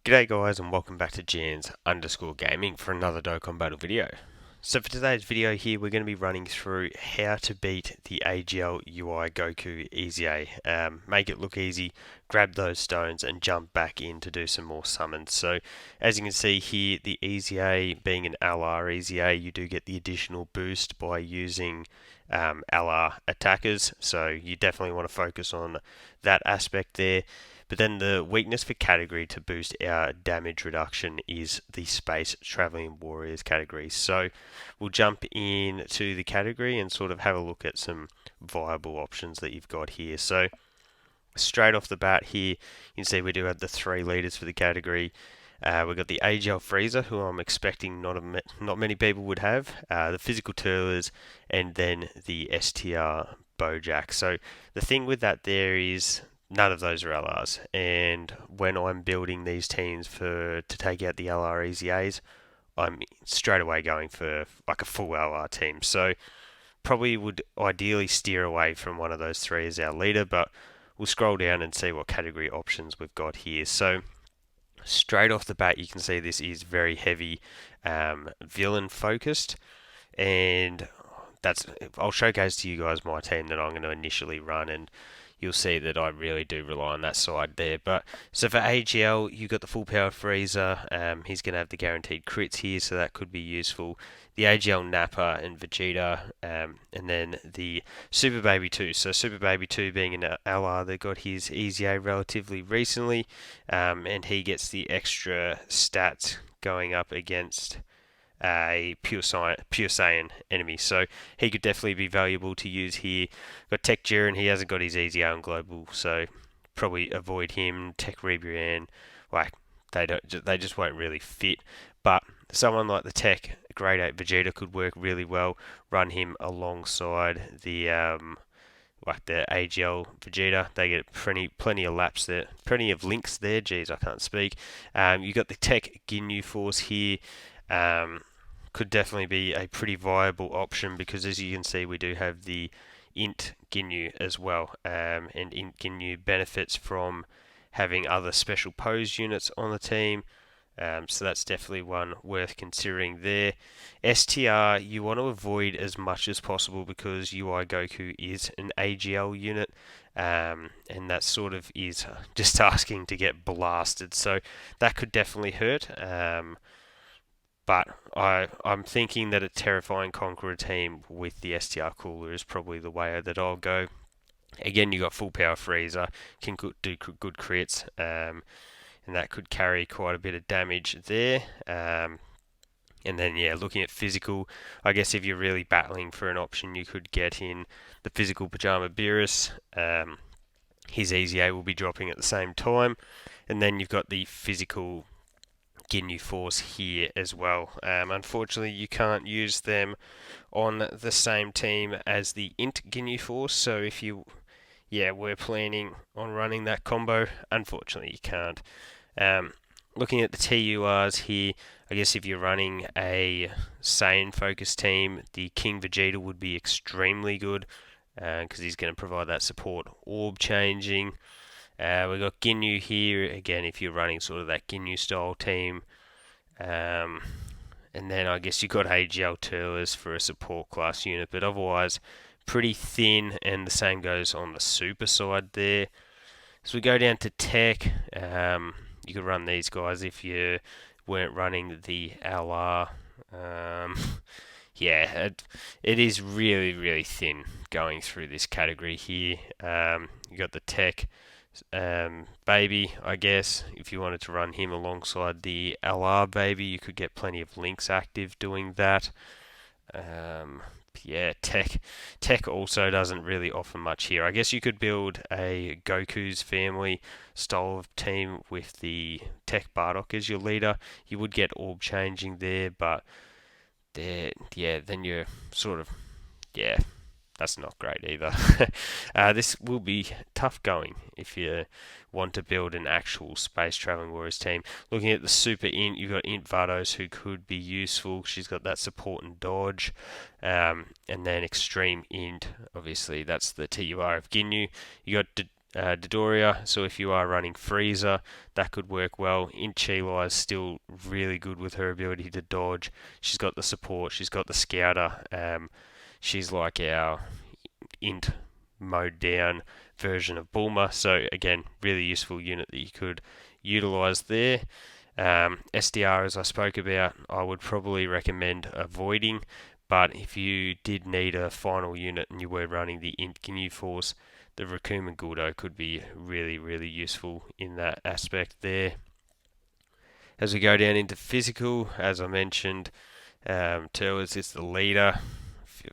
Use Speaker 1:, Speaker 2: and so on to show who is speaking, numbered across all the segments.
Speaker 1: G'day guys and welcome back to Jans_Gaming for another Dokkan Battle video. So for today's video here we're going to be running through how to beat the AGL UI Goku EZA. Make it look easy, grab those stones and jump back in to do some more summons. So as you can see here, the EZA being an LR EZA, you do get the additional boost by using LR attackers. So you definitely want to focus on that aspect there. But then the weakness for category to boost our damage reduction is the Space Traveling Warriors category. So we'll jump in to the category and sort of have a look at some viable options that you've got here. So straight off the bat here, you can see we do have the 3 leaders for the category. We've got the AGL Freezer, who I'm expecting not many people would have, the Physical Turlers, and then the STR Bojack. So the thing with that there is none of those are LRs, and when I'm building these teams to take out the LR EZAs, I'm straight away going for like a full LR team. So probably would ideally steer away from one of those 3 as our leader, but we'll scroll down and see what category options we've got here. So straight off the bat, you can see this is very heavy villain focused, and I'll showcase to you guys my team that I'm going to initially run, and you'll see that I really do rely on that side there. But so for AGL, you've got the full power freezer. He's going to have the guaranteed crits here, so that could be useful. The AGL Nappa and Vegeta, and then the Super Baby 2. So Super Baby 2 being an LR that got his EZA relatively recently, and he gets the extra stats going up against a pure Saiyan enemy, so he could definitely be valuable to use here. Got Tech Jiren, he hasn't got his EZA on global, so probably avoid him. Tech Ribrian, like they just won't really fit. But someone like the Tech Grade 8 Vegeta could work really well. Run him alongside the AGL Vegeta. They get plenty of laps there, plenty of links there. Geez, I can't speak. You got the Tech Ginyu Force here. Could definitely be a pretty viable option because, as you can see, we do have the Int Ginyu as well, and Int Ginyu benefits from having other special pose units on the team, so that's definitely one worth considering there. STR you want to avoid as much as possible because UI Goku is an AGL unit, and that sort of is just asking to get blasted, so that could definitely hurt. But I'm thinking that a Terrifying Conqueror team with the STR Cooler is probably the way that I'll go. Again, you got full power freezer, can do good crits, and that could carry quite a bit of damage there. And then, yeah, looking at physical, I guess if you're really battling for an option, you could get in the physical Pajama Beerus. His EZA will be dropping at the same time. And then you've got the physical Ginyu Force here as well. Unfortunately, you can't use them on the same team as the Int Ginyu Force, so if you were planning on running that combo, unfortunately you can't. Looking at the TURs here, I guess if you're running a Saiyan focused team, the King Vegeta would be extremely good because he's going to provide that support orb changing. We've got Ginyu here, again, if you're running sort of that Ginyu style team. And then I guess you've got AGL Turlers for a support class unit, but otherwise pretty thin, and the same goes on the super side there. So we go down to Tech. You could run these guys if you weren't running the LR. Yeah, it is really, really thin going through this category here. You got the Tech Baby, I guess. If you wanted to run him alongside the LR Baby, you could get plenty of links active doing that. Yeah, Tech also doesn't really offer much here. I guess you could build a Goku's family style of team with the Tech Bardock as your leader. You would get orb changing there, but then you're sort of, that's not great either. This will be tough going if you want to build an actual Space Traveling Warriors team. Looking at the Super Int, you've got Int Vados who could be useful. She's got that support and dodge. And then Extreme Int, obviously that's the TUR of Ginyu. You got Dodoria, so if you are running Freezer, that could work well. Int Chila is still really good with her ability to dodge. She's got the support, she's got the Scouter. She's like our Int mode down version of Bulma, so again, really useful unit that you could utilize there. SDR, as I spoke about, I would probably recommend avoiding, but if you did need a final unit and you were running the Int Ginyu Force, the Raccoon and Guldo could be really, really useful in that aspect there. As we go down into physical, as I mentioned, Turles is the leader.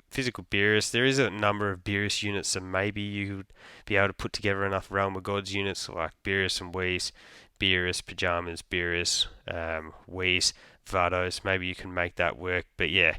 Speaker 1: Physical Beerus, there is a number of Beerus units, so maybe you would be able to put together enough Realm of Gods units like Beerus and Whis, Beerus, Pajamas, Beerus, Whis, Vados. Maybe you can make that work, but yeah,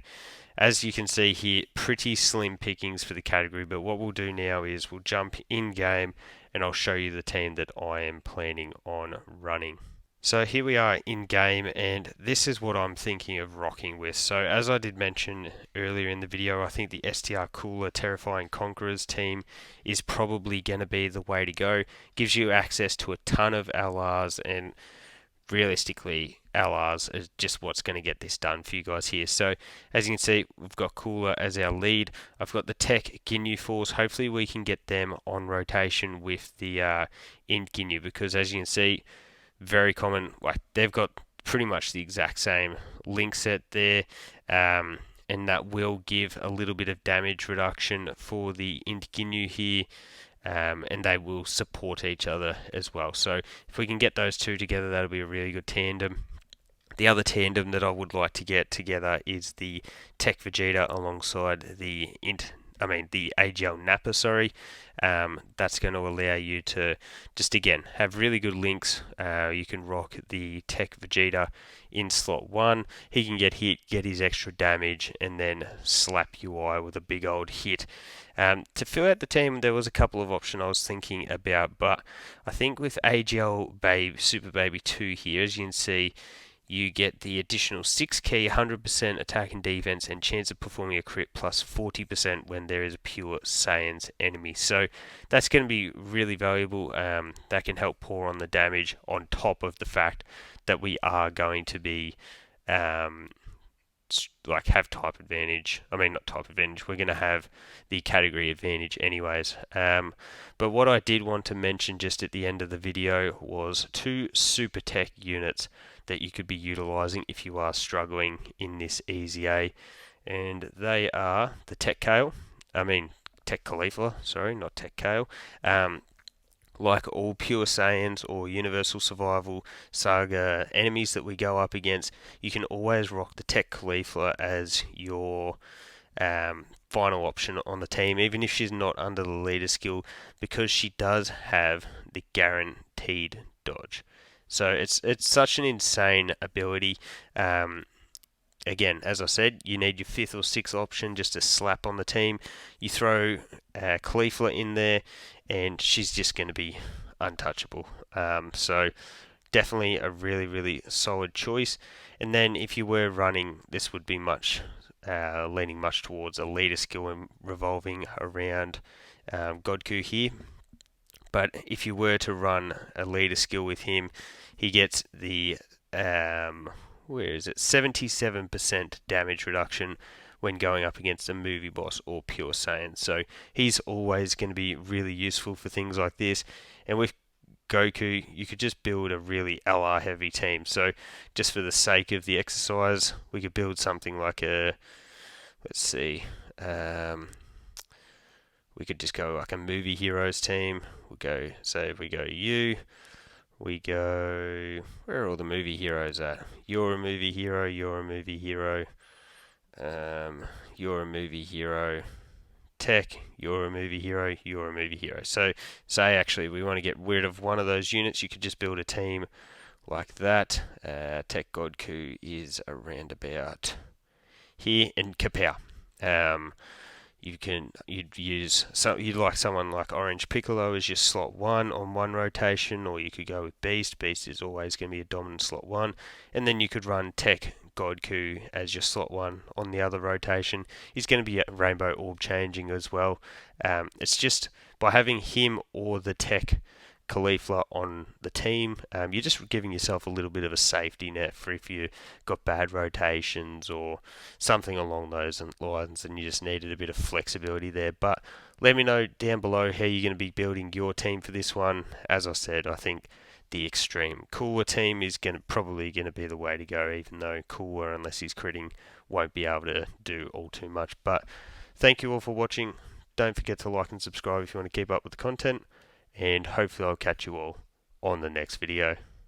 Speaker 1: as you can see here, pretty slim pickings for the category, but what we'll do now is we'll jump in game and I'll show you the team that I am planning on running. So here we are in game, and this is what I'm thinking of rocking with. So as I did mention earlier in the video, I think the STR Cooler Terrifying Conquerors team is probably going to be the way to go. Gives you access to a ton of LRs, and realistically LRs is just what's going to get this done for you guys here. So as you can see, we've got Cooler as our lead. I've got the Tech Ginyu Force. Hopefully we can get them on rotation with the Int Ginyu, because as you can see, very common, like they've got pretty much the exact same link set there, and that will give a little bit of damage reduction for the Int Ginyu here, and they will support each other as well. So if we can get those two together, that'll be a really good tandem. The other tandem that I would like to get together is the Tech Vegeta alongside the AGL Nappa, sorry. That's going to allow you to just, again, have really good links. You can rock the Tech Vegeta in slot 1. He can get hit, get his extra damage, and then slap UI with a big old hit. To fill out the team, there was a couple of options I was thinking about, but I think with AGL Super Baby 2 here, as you can see, you get the additional 6 key, 100% attack and defense, and chance of performing a crit plus 40% when there is a pure Saiyans enemy. So that's going to be really valuable. That can help pour on the damage on top of the fact that we are going to be have type advantage. I mean, not type advantage. We're going to have the category advantage anyways. But what I did want to mention just at the end of the video was 2 super tech units that you could be utilizing if you are struggling in this EZA, and they are the Tech Caulifla, sorry, not Tech Kale. Like all Pure Saiyans or Universal Survival Saga enemies that we go up against, you can always rock the Tech Caulifla as your final option on the team, even if she's not under the leader skill, because she does have the guaranteed dodge. So it's such an insane ability. Again, as I said, you need your 5th or 6th option just to slap on the team. You throw Caulifla in there, and she's just going to be untouchable. So definitely a really, really solid choice. And then if you were running, this would be leaning much towards a leader skill and revolving around Goku here. But if you were to run a leader skill with him, he gets the 77% damage reduction when going up against a movie boss or pure Saiyan. So he's always going to be really useful for things like this. And with Goku, you could just build a really LR heavy team. So just for the sake of the exercise, we could build something like we could just go like a movie heroes team. If we go you, we go, where are all the movie heroes at? You're a movie hero, you're a movie hero, you're a movie hero, Tech, you're a movie hero, you're a movie hero. So say actually we want to get rid of one of those units, you could just build a team like that. Tech Goku is around about here, and Kapow. You'd like someone like Orange Piccolo as your slot 1 on one rotation, or you could go with Beast. Beast is always going to be a dominant slot 1, and then you could run Tech Goku as your slot 1 on the other rotation. He's going to be Rainbow Orb changing as well. It's just by having him or the tech Khalifa on the team, you're just giving yourself a little bit of a safety net for if you got bad rotations or something along those lines and you just needed a bit of flexibility there. But let me know down below how you're going to be building your team for this one. As I said, I think the extreme cooler team is probably going to be the way to go, even though cooler, unless he's critting, won't be able to do all too much. But thank you all for watching. Don't forget to like and subscribe if you want to keep up with the content, and hopefully I'll catch you all on the next video.